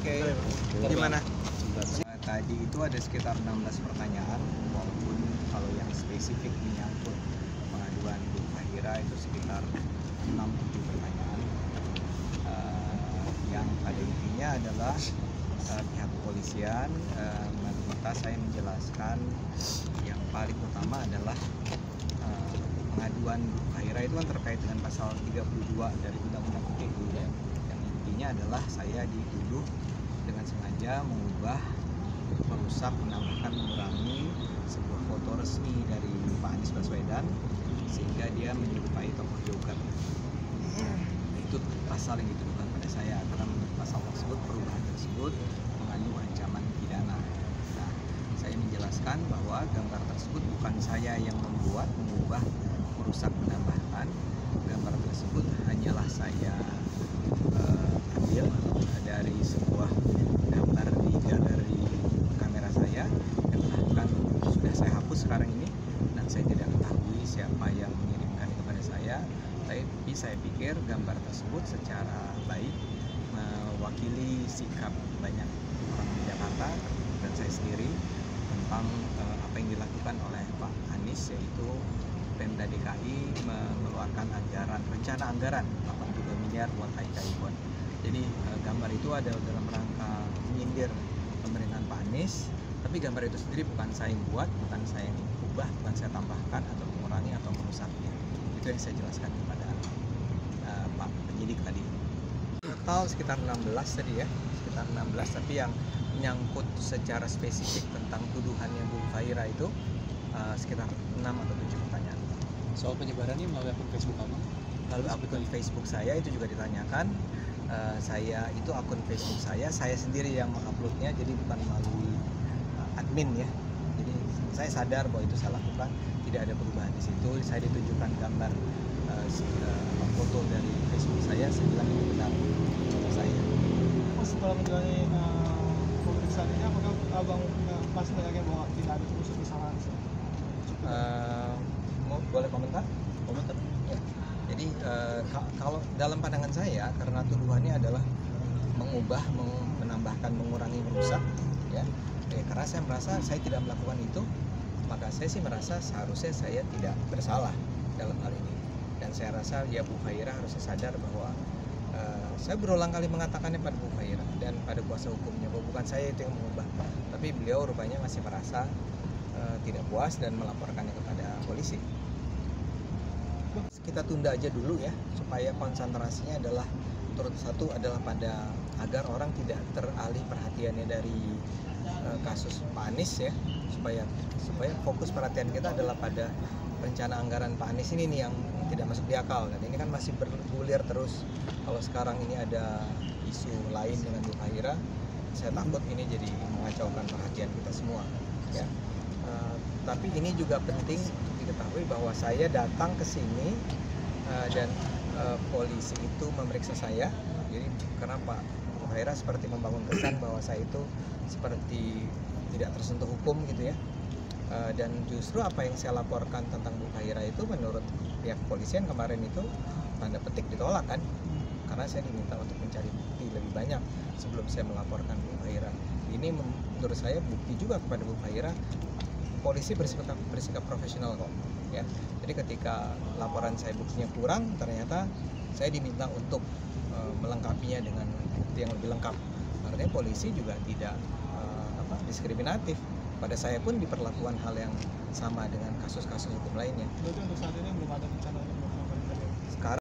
Oke. Gimana? Tadi itu ada sekitar 16 pertanyaan, walaupun kalau yang spesifik menyangkut pengaduan Bu Fahira itu sekitar 6-7 pertanyaan. Yang pada intinya adalah pihak kepolisian meminta saya menjelaskan yang paling utama adalah pengaduan Bu Fahira itu kan terkait dengan pasal 32 dari Undang-Undang ITE ya. Yang intinya adalah saya dituduh dengan sengaja mengubah, merusak, menambahkan, mengurangi sebuah foto resmi dari Pak Anies Baswedan sehingga dia menyerupai tokoh Joker. Itu pasal yang dituduhkan pada saya, karena menurut pasal tersebut perubahan tersebut mengandung ancaman pidana. Nah, saya menjelaskan bahwa gambar tersebut bukan saya yang membuat, mengubah, merusak, menambahkan. Gambar tersebut hanyalah saya ambil dari sebuah gambar di galeri kamera saya yang bahkan sudah saya hapus sekarang ini, dan saya tidak ketahui siapa yang mengirimkan kepada saya. Tapi saya pikir gambar tersebut secara baik mewakili sikap banyak orang di Jakarta dan saya sendiri tentang apa yang dilakukan oleh Pak Anies, yaitu Pemda DKI mengeluarkan rencana anggaran 82 miliar buat IKI. Jadi gambar itu ada dalam rangka menyindir pemerintahan Pak Anies, tapi gambar itu sendiri bukan saya yang buat, bukan saya yang ubah, bukan saya tambahkan atau mengurangi atau merusaknya. Itu yang saya jelaskan kepada Pak penyidik tadi. Total sekitar 16 tadi ya, sekitar 16, tapi yang menyangkut secara spesifik tentang tuduhannya Bu Fahira itu sekitar 6 atau 7 pertanyaan. Soal penyebarannya melalui akun Facebook apa? Lalu akun Facebook saya itu juga ditanyakan. Saya itu akun Facebook saya sendiri yang menguploadnya, jadi bukan melalui admin ya. Jadi saya sadar bahwa itu saya lakukan, tidak ada perubahan di situ. Saya ditunjukkan gambar foto dari Facebook saya bilang itu benar foto saya. Setelah menjalani pemeriksaan ini, apakah abang masih yakin bahwa tidak ada unsur kesalahan? Boleh komentar? Ya. Jadi kalau dalam pandangan saya, karena tuduhannya adalah mengubah, menambahkan, mengurangi, merusak, ya, karena saya merasa saya tidak melakukan itu, maka saya sih merasa seharusnya saya tidak bersalah dalam hal ini. Dan saya rasa ya Bu Fahira harusnya sadar bahwa saya berulang kali mengatakannya pada Bu Fahira dan pada kuasa hukumnya bahwa bukan saya itu yang mengubah, tapi beliau rupanya masih merasa tidak puas dan melaporkannya kepada polisi. Kita tunda aja dulu ya, supaya konsentrasinya adalah satu adalah pada agar orang tidak teralih perhatiannya dari kasus Pak Anies ya, supaya fokus perhatian kita adalah pada rencana anggaran Pak Anies ini nih yang tidak masuk di akal, dan ini kan masih bergulir terus. Kalau sekarang ini ada isu lain dengan Bu Fahira, saya takut ini jadi mengacaukan perhatian kita semua ya. Tapi ini juga penting diketahui bahwa saya datang ke sini dan polisi itu memeriksa saya. Jadi karena Pak Bu Fahira seperti membangun kesan bahwa saya itu seperti tidak tersentuh hukum gitu ya. Dan justru apa yang saya laporkan tentang Bu Fahira itu menurut pihak kepolisian kemarin itu tanda petik ditolak kan, karena saya diminta untuk mencari bukti lebih banyak sebelum saya melaporkan Bu Fahira. Ini menurut saya bukti juga kepada Bu Fahira polisi bersikap profesional kok ya. Jadi ketika laporan saya buktinya kurang, ternyata saya diminta untuk melengkapinya dengan bukti yang lebih lengkap. Artinya polisi juga tidak diskriminatif. Pada saya pun diperlakukan hal yang sama dengan kasus-kasus hukum lainnya. Berarti untuk saat ini belum ada rencana